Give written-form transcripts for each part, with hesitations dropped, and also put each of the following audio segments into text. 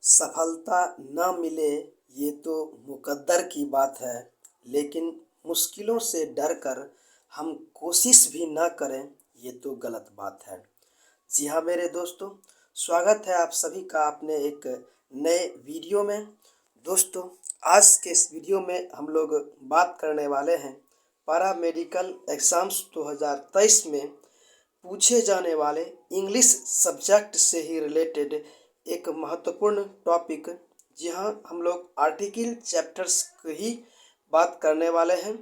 सफलता न मिले ये तो मुकद्दर की बात है, लेकिन मुश्किलों से डरकर हम कोशिश भी न करें ये तो गलत बात है। जी हाँ मेरे दोस्तों, स्वागत है आप सभी का अपने एक नए वीडियो में। दोस्तों, आज के इस वीडियो में हम लोग बात करने वाले हैं पैरा मेडिकल एग्ज़ाम्स 2023 में पूछे जाने वाले इंग्लिश सब्जेक्ट से ही रिलेटेड एक महत्वपूर्ण टॉपिक। जी हाँ, हम लोग आर्टिकल चैप्टर्स की ही बात करने वाले हैं।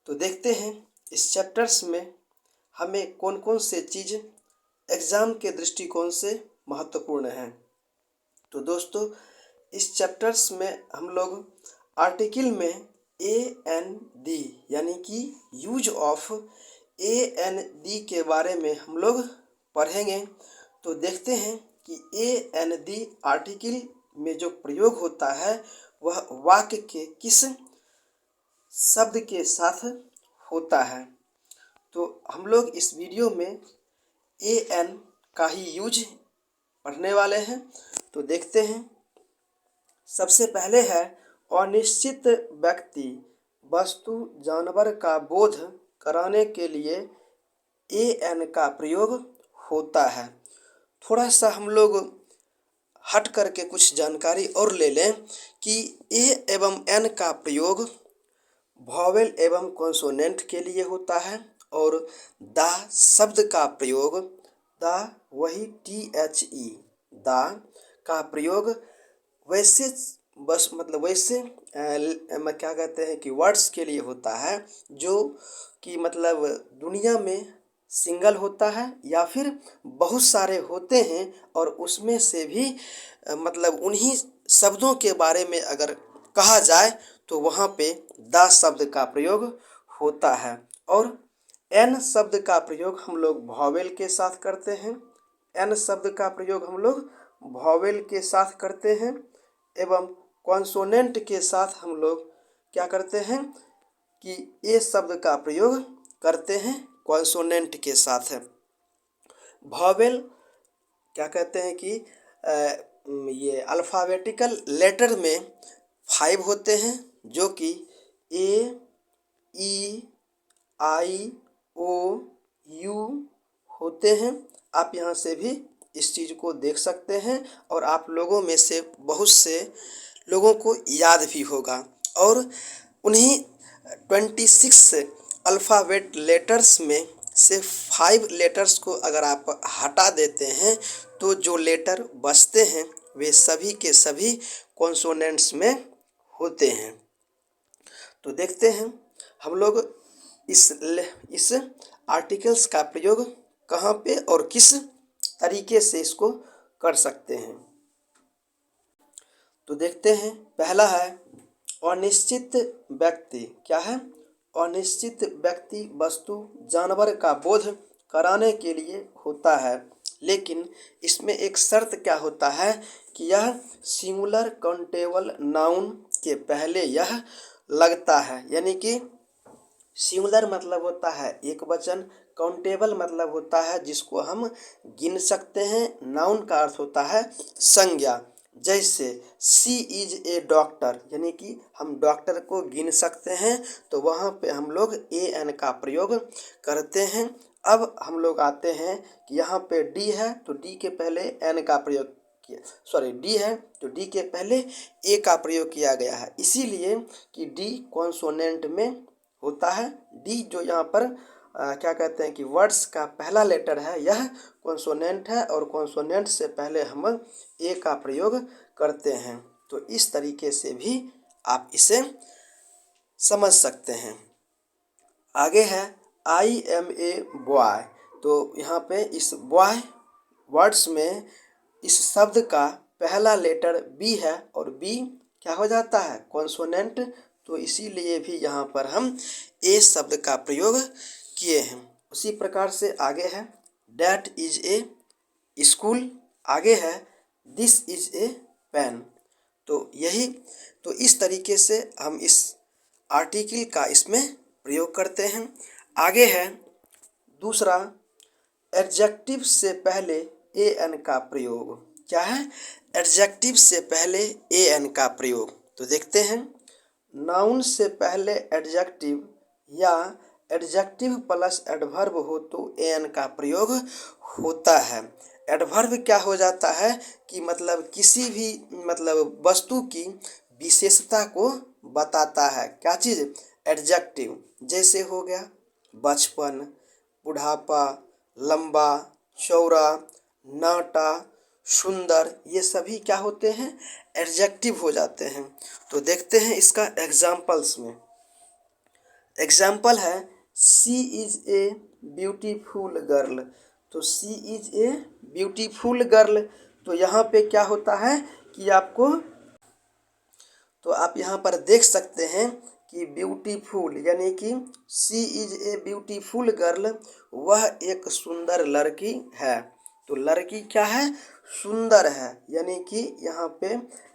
तो देखते हैं इस चैप्टर्स में हमें कौन कौन से चीज़ एग्ज़ाम के दृष्टिकोण से महत्वपूर्ण हैं। तो दोस्तों, इस चैप्टर्स में हम लोग आर्टिकल में AND यानी कि यूज ऑफ AND के बारे में हम लोग पढ़ेंगे। तो देखते हैं कि AND आर्टिकल में जो प्रयोग होता है वह वाक्य के किस शब्द के साथ होता है। तो हम लोग इस वीडियो में AN का ही यूज पढ़ने वाले हैं। तो देखते हैं, सबसे पहले है अनिश्चित व्यक्ति वस्तु जानवर का बोध कराने के लिए AN का प्रयोग होता है। थोड़ा सा हम लोग हट करके कुछ जानकारी और ले लें कि A एवं N का प्रयोग वॉवेल एवं कॉन्सोनेंट के लिए होता है और द शब्द का प्रयोग द वही THE द का प्रयोग वैसे बस मतलब वैसे क्या कहते हैं कि वर्ड्स के लिए होता है जो कि मतलब दुनिया में सिंगल होता है या फिर बहुत सारे होते हैं और उसमें से भी मतलब उन्हीं शब्दों के बारे में अगर कहा जाए तो वहाँ पे द शब्द का प्रयोग होता है। और N शब्द का प्रयोग हम लोग वॉवेल के साथ करते हैं। N शब्द का प्रयोग हम लोग वॉवेल के साथ करते हैं एवं कॉन्सोनेंट के साथ हम लोग क्या करते हैं कि A शब्द का प्रयोग करते हैं कॉन्सोनेंट के साथ है। वॉवेल क्या कहते हैं कि ये अल्फ़ाबेटिकल लेटर में 5 होते हैं जो कि A E I O U होते हैं। आप यहाँ से भी इस चीज़ को देख सकते हैं और आप लोगों में से बहुत से लोगों को याद भी होगा। और उन्हीं 26 अल्फ़ाबेट लेटर्स में से 5 लेटर्स को अगर आप हटा देते हैं तो जो लेटर बचते हैं वे सभी के सभी कॉन्सोनेंट्स में होते हैं। तो देखते हैं हम लोग इस आर्टिकल्स का प्रयोग कहाँ पे और किस तरीके से इसको कर सकते हैं। तो देखते हैं, पहला है अनिश्चित व्यक्ति। क्या है? अनिश्चित व्यक्ति वस्तु जानवर का बोध कराने के लिए होता है, लेकिन इसमें एक शर्त क्या होता है कि यह सिंगुलर काउंटेबल नाउन के पहले यह लगता है। यानी कि सिंगुलर मतलब होता है एक वचन, काउंटेबल मतलब होता है जिसको हम गिन सकते हैं, नाउन का अर्थ होता है संज्ञा। जैसे सी इज ए डॉक्टर, यानी कि हम डॉक्टर को गिन सकते हैं, तो वहाँ पे हम लोग AN का प्रयोग करते हैं। अब हम लोग आते हैं कि यहाँ पे D है तो D के पहले N का प्रयोग किया, D है तो D के पहले A का प्रयोग किया गया है, इसीलिए कि D कॉन्सोनेंट में होता है। D जो यहाँ पर क्या कहते हैं कि वर्ड्स का पहला लेटर है यह कॉन्सोनेंट है और कॉन्सोनेंट से पहले हम A का प्रयोग करते हैं। तो इस तरीके से भी आप इसे समझ सकते हैं। आगे है I am a boy। तो यहाँ पे इस बॉय वर्ड्स में इस शब्द का पहला लेटर B है और B क्या हो जाता है? कॉन्सोनेंट। तो इसीलिए भी यहाँ पर हम A शब्द का प्रयोग किए हैं। उसी प्रकार से आगे है That is a school। आगे है This is a pen। तो इस तरीके से हम इस आर्टिकल का इसमें प्रयोग करते हैं। आगे है दूसरा, एडजेक्टिव से पहले AN का प्रयोग। क्या है? एडजेक्टिव से पहले ए एन का प्रयोग। तो देखते हैं, नाउन से पहले एडजेक्टिव या एडजेक्टिव प्लस एडवर्ब हो तो ए एन का प्रयोग होता है। एडवर्ब क्या हो जाता है कि मतलब किसी भी मतलब वस्तु की विशेषता को बताता है। क्या चीज़? एडजेक्टिव। जैसे हो गया बचपन, बुढ़ापा, लंबा, चौड़ा, नाटा, सुंदर, ये सभी क्या होते हैं? एडजेक्टिव हो जाते हैं। तो देखते हैं इसका एग्जाम्पल्स में। एग्जाम्पल है she is a beautiful girl. तो she is a beautiful girl, तो यहाँ पे क्या होता है कि आपको, तो आप यहाँ पर देख सकते हैं कि ब्यूटीफुल यानी कि she is a beautiful girl, वह एक सुंदर लड़की है। तो लड़की क्या है? सुंदर है, यानी कि यहाँ पे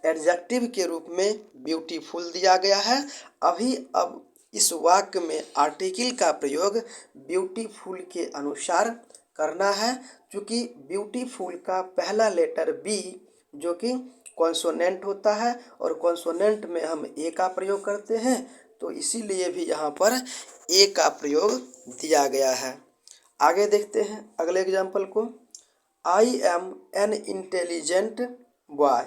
एडजेक्टिव के रूप में ब्यूटीफुल दिया गया है। अब इस वाक्य में आर्टिकल का प्रयोग ब्यूटीफुल के अनुसार करना है, क्योंकि ब्यूटीफुल का पहला लेटर बी जो कि कॉन्सोनेंट होता है और कॉन्सोनेंट में हम ए का प्रयोग करते हैं, तो इसीलिए भी यहाँ पर ए का प्रयोग दिया गया है। आगे देखते हैं अगले एग्जाम्पल को। I am an intelligent boy.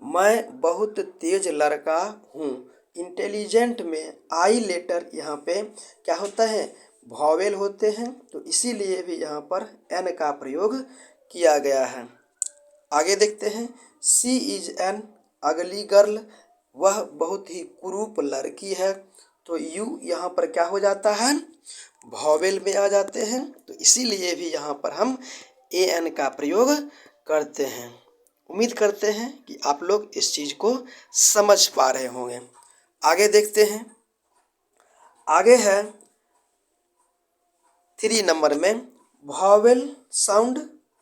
मैं बहुत तेज लड़का हूँ। इंटेलिजेंट में आई लेटर यहाँ पे क्या होता है? वॉवेल होते हैं, तो इसीलिए भी यहाँ पर एन का प्रयोग किया गया है। आगे देखते हैं, सी इज एन अगली गर्ल। वह बहुत ही कुरूप लड़की है। तो यू यहाँ पर क्या हो जाता है? वॉवेल में आ जाते हैं, तो इसीलिए भी यहाँ पर हम ए एन का प्रयोग करते हैं। उम्मीद करते हैं कि आप लोग इस चीज़ को समझ पा रहे होंगे। आगे देखते हैं, आगे है 3 नंबर में vowel sound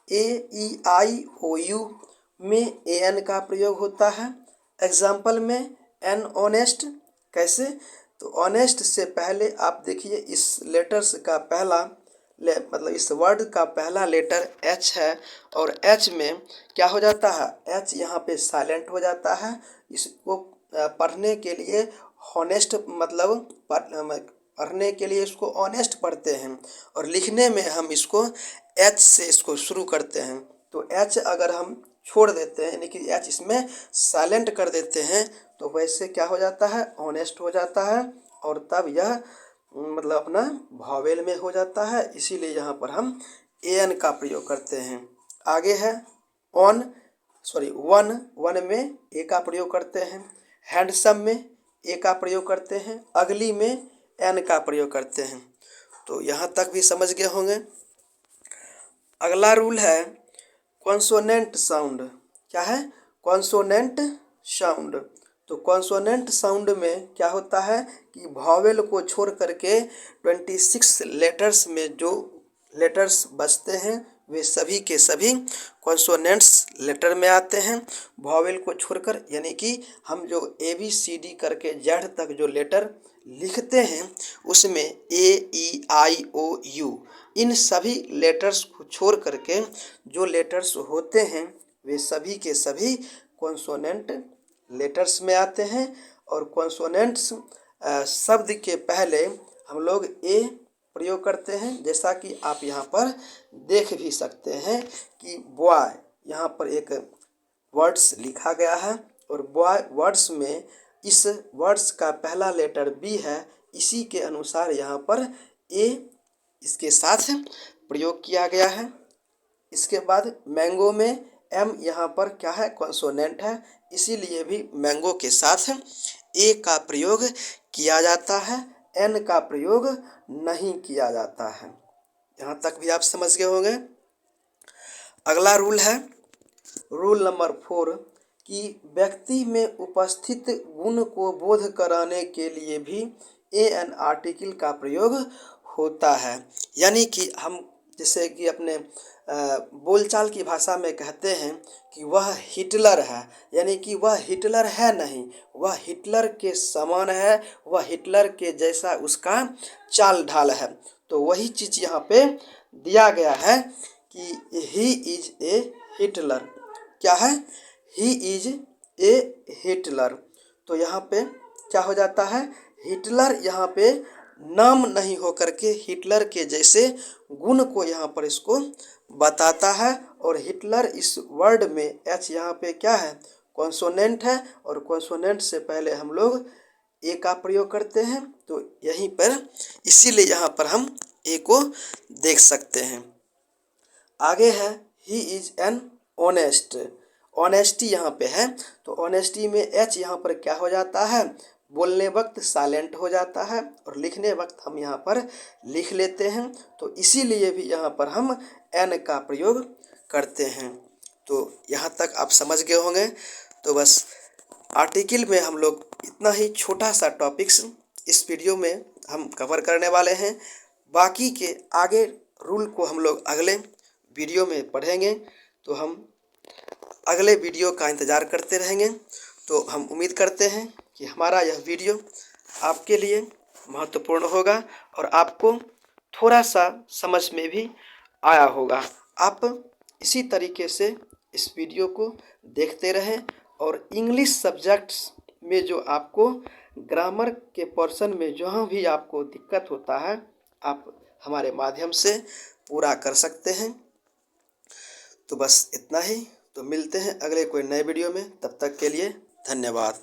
A E I O U में ए एन का प्रयोग होता है। एग्जाम्पल में एन ऑनेस्ट। कैसे? तो ऑनेस्ट से पहले आप देखिए इस लेटर्स का पहला मतलब इस वर्ड का पहला लेटर एच है, और एच में क्या हो जाता है? एच यहाँ पे साइलेंट हो जाता है। इसको पढ़ने के लिए हॉनेस्ट मतलब पढ़ने के लिए इसको ऑनेस्ट पढ़ते हैं, और लिखने में हम इसको एच से इसको शुरू करते हैं। तो एच अगर हम छोड़ देते हैं यानी कि एच इसमें साइलेंट कर देते हैं, तो वैसे क्या हो जाता है? ऑनेस्ट हो जाता है, और तब यह मतलब अपना वॉवेल में हो जाता है। इसीलिए यहाँ पर हम ए एन का प्रयोग करते हैं। आगे है वन में ए का प्रयोग करते हैं। हैंडसम में ए का प्रयोग करते हैं। अगली में एन का प्रयोग करते हैं। तो यहाँ तक भी समझ गए होंगे। अगला रूल है कॉन्सोनेंट साउंड। क्या है? Consonant sound. तो कॉन्सोनेंट साउंड में क्या होता है कि वॉवेल को छोड़ करके 26 लेटर्स में जो लेटर्स बचते हैं वे सभी के सभी कॉन्सोनेंट्स लेटर में आते हैं। वॉवेल को छोड़कर, यानी कि हम जो ए बी सी डी करके जेड तक जो लेटर लिखते हैं उसमें ए ई आई ओ यू, इन सभी लेटर्स को छोड़ करके जो लेटर्स होते हैं वे सभी के सभी कॉन्सोनेंट लेटर्स में आते हैं। और कॉन्सोनेंट्स शब्द के पहले हम लोग ए प्रयोग करते हैं, जैसा कि आप यहाँ पर देख भी सकते हैं कि बॉय यहाँ पर एक वर्ड्स लिखा गया है, और बॉय वर्ड्स में इस वर्ड्स का पहला लेटर बी है, इसी के अनुसार यहाँ पर ए इसके साथ प्रयोग किया गया है। इसके बाद मैंगो में एम यहाँ पर क्या है? कॉन्सोनेंट है, इसीलिए भी मैंगो के साथ ए का प्रयोग किया जाता है, एन का प्रयोग नहीं किया जाता है। यहाँ तक भी आप समझ गए होंगे। अगला रूल है रूल नंबर 4 कि व्यक्ति में उपस्थित गुण को बोध कराने के लिए भी ए एन आर्टिकल का प्रयोग होता है। यानी कि हम जैसे कि अपने बोलचाल की भाषा में कहते हैं कि वह हिटलर है, यानी कि वह हिटलर है नहीं, वह हिटलर के समान है, वह हिटलर के जैसा उसका चाल ढाल है। तो वही चीज़ यहाँ पे दिया गया है कि ही इज ए हिटलर। क्या है? He is a Hitler. तो यहाँ पे क्या हो जाता है, हिटलर यहाँ पे नाम नहीं हो करके हिटलर के जैसे गुण को यहाँ पर इसको बताता है। और हिटलर इस वर्ड में एच यहाँ पे क्या है, कॉन्सोनेंट है, और कॉन्सोनेंट से पहले हम लोग ए का प्रयोग करते हैं। तो यहीं पर इसीलिए यहाँ पर हम ए को देख सकते हैं। आगे है he is an honest. Honesty यहाँ पे है, तो ऑनेस्टी में एच यहाँ पर क्या हो जाता है, बोलने वक्त साइलेंट हो जाता है और लिखने वक्त हम यहाँ पर लिख लेते हैं। तो इसीलिए भी यहाँ पर हम एन का प्रयोग करते हैं। तो यहाँ तक आप समझ गए होंगे। तो बस आर्टिकल में हम लोग इतना ही छोटा सा टॉपिक्स इस वीडियो में हम कवर करने वाले हैं। बाकी के आगे रूल को हम लोग अगले वीडियो में पढ़ेंगे। तो हम अगले वीडियो का इंतज़ार करते रहेंगे। तो हम उम्मीद करते हैं कि हमारा यह वीडियो आपके लिए महत्वपूर्ण होगा और आपको थोड़ा सा समझ में भी आया होगा। आप इसी तरीके से इस वीडियो को देखते रहें और इंग्लिश सब्जेक्ट्स में जो आपको ग्रामर के पोर्शन में जहाँ भी आपको दिक्कत होता है, आप हमारे माध्यम से पूरा कर सकते हैं। तो बस इतना ही। तो मिलते हैं अगले कोई नए वीडियो में, तब तक के लिए धन्यवाद।